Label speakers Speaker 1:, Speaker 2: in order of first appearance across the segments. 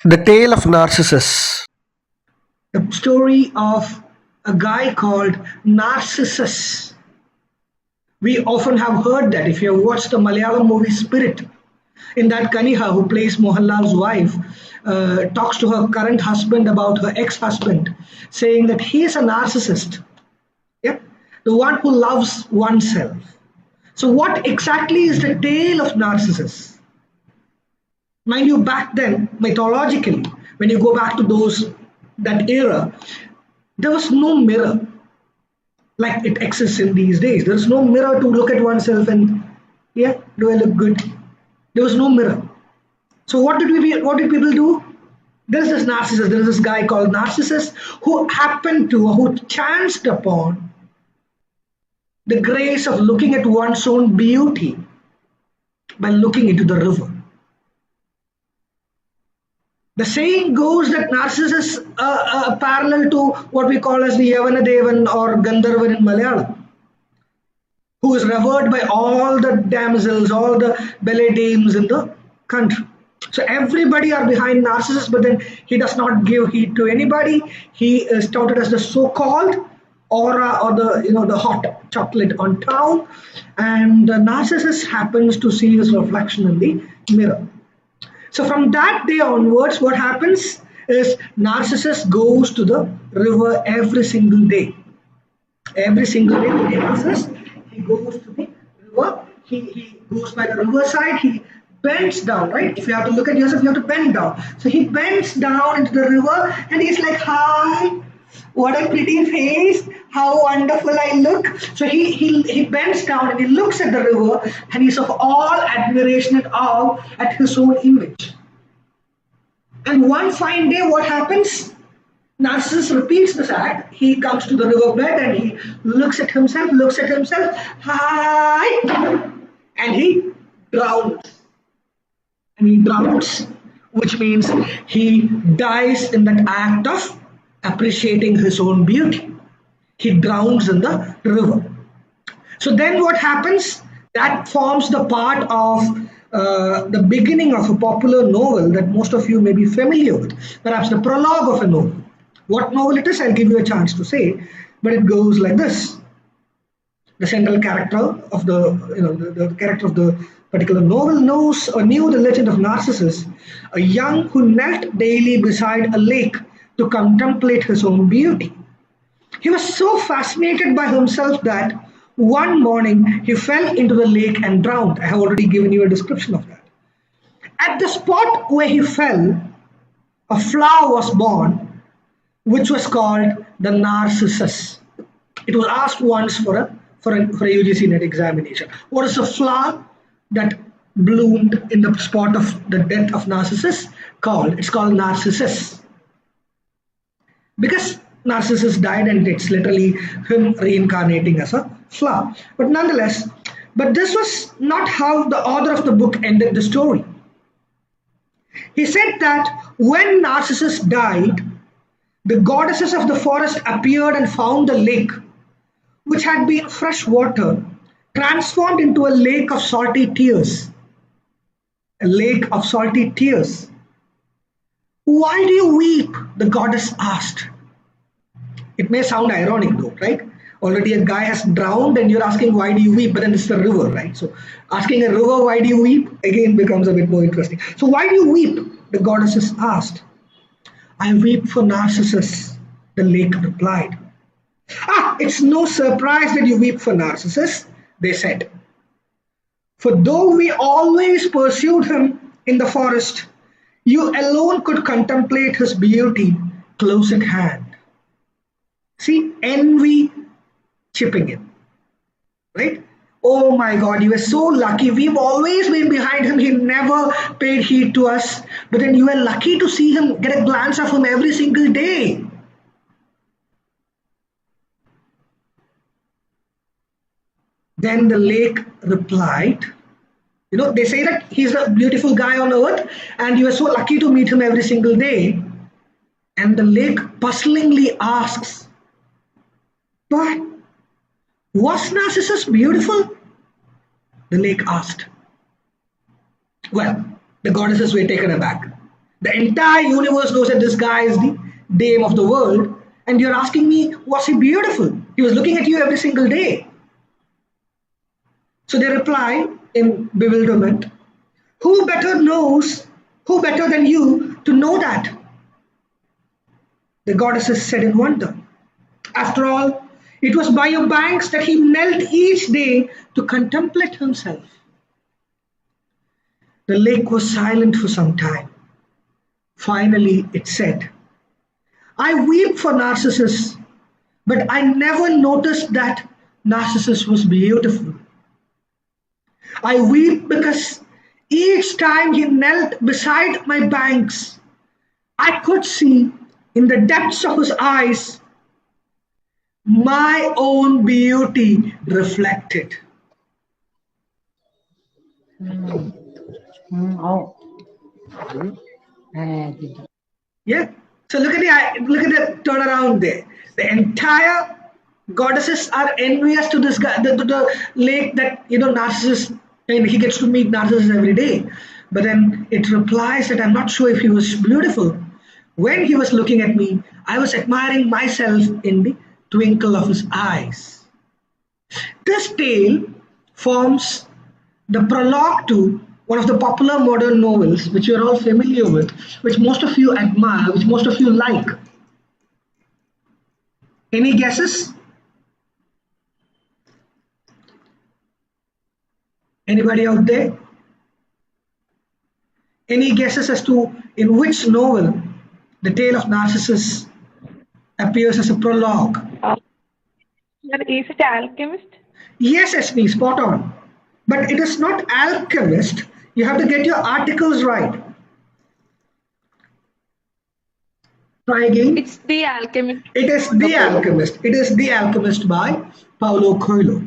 Speaker 1: The Tale of Narcissus.
Speaker 2: The story of a guy called Narcissus. We often have heard that if you have watched the Malayalam movie Spirit, in that Kaniha, who plays Mohanlal's wife, talks to her current husband about her ex-husband, saying that he is a narcissist. Yep, the one who loves oneself. So, what exactly is the tale of Narcissus? Mind you, back then, mythologically, when you go back to that era, there was no mirror like it exists in these days. There is no mirror to look at oneself and, yeah, do I look good? There was no mirror. So what did people do? There is this Narcissus. There is this guy called Narcissus who chanced upon the grace of looking at one's own beauty by looking into the river. The saying goes that Narcissus is parallel to what we call as the Yavana Devan or Gandharvan in Malayalam, who is revered by all the damsels, all the ballet dames in the country. So everybody are behind Narcissus, but then he does not give heed to anybody. He is touted as the so-called aura or the hot chocolate on town, and Narcissus happens to see his reflection in the mirror. So from that day onwards, what happens is Narcissus goes to the river every single day. Every single day, Narcissus, he goes to the river. He goes by the riverside. He bends down, right? If you have to look at yourself, you have to bend down. So he bends down into the river and he's like, "Hi, what a pretty face, how wonderful I look." So he bends down and he looks at the river and he's of all admiration and awe at his own image. And one fine day, what happens? Narcissus repeats this act. He comes to the riverbed and he looks at himself, "Hi," and he drowns. And he drowns, which means he dies in that act of appreciating his own beauty. He drowns in the river. So then what happens? That forms the part of the beginning of a popular novel that most of you may be familiar with, perhaps the prologue of a novel. What novel it is, I'll give you a chance to say, but it goes like this. The central character of the character of the particular novel knew the legend of Narcissus, a young who knelt daily beside a lake to contemplate his own beauty. He was so fascinated by himself that one morning he fell into the lake and drowned. I have already given you a description of that. At the spot where he fell, a flower was born, which was called the Narcissus. It was asked once for a UGC net examination. What is a flower that bloomed in the spot of the death of Narcissus called? It's called Narcissus. Because Narcissus died and it's literally him reincarnating as a flower. But nonetheless, this was not how the author of the book ended the story. He said that when Narcissus died, the goddesses of the forest appeared and found the lake, which had been fresh water, transformed into a lake of salty tears. A lake of salty tears. "Why do you weep?" the goddess asked. It may sound ironic though, right? Already a guy has drowned and you're asking, "Why do you weep?" But then it's the river, right? So asking a river, "Why do you weep?" again becomes a bit more interesting. So "Why do you weep?" the goddesses asked. "I weep for Narcissus," the lake replied. "Ah, it's no surprise that you weep for Narcissus," they said. "For though we always pursued him in the forest, you alone could contemplate his beauty close at hand." See, envy chipping in, right? "Oh my God, you were so lucky. We've always been behind him. He never paid heed to us. But then you were lucky to see him, get a glance of him every single day." Then the lake replied, they say that he's a beautiful guy on earth and you were so lucky to meet him every single day. And the lake puzzlingly asks, "But was Narcissus beautiful?" The lake asked. Well, the goddesses were taken aback. The entire universe knows that this guy is the dame of the world, and you're asking me, was he beautiful? He was looking at you every single day. So they reply in bewilderment, who better knows, who better than you to know that? The goddesses said in wonder. After all, it was by your banks that he knelt each day to contemplate himself. The lake was silent for some time. Finally, it said, I weep for Narcissus, but I never noticed that Narcissus was beautiful. I weep because each time he knelt beside my banks, I could see in the depths of his eyes my own beauty reflected.
Speaker 3: Oh.
Speaker 2: Yeah. So look at the turnaround there. The entire goddesses are envious to this guy, the lake that Narcissus, and he gets to meet Narcissus every day. But then it replies that I'm not sure if he was beautiful. When he was looking at me, I was admiring myself in the twinkle of his eyes. This tale forms the prologue to one of the popular modern novels, which you're all familiar with, which most of you admire, which most of you like. Any guesses? Anybody out there? Any guesses as to in which novel the tale of Narcissus appears as a prologue?
Speaker 4: Sir, is it Alchemist?
Speaker 2: Yes, Esme, spot on. But it is not alchemist. You have to get your articles right. Try again.
Speaker 4: It's The Alchemist.
Speaker 2: It is The Alchemist. It is The Alchemist by Paulo Coelho.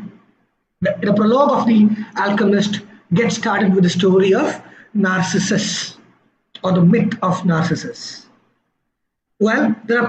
Speaker 2: The prologue of The Alchemist gets started with the story of Narcissus, or the myth of Narcissus. Well, there are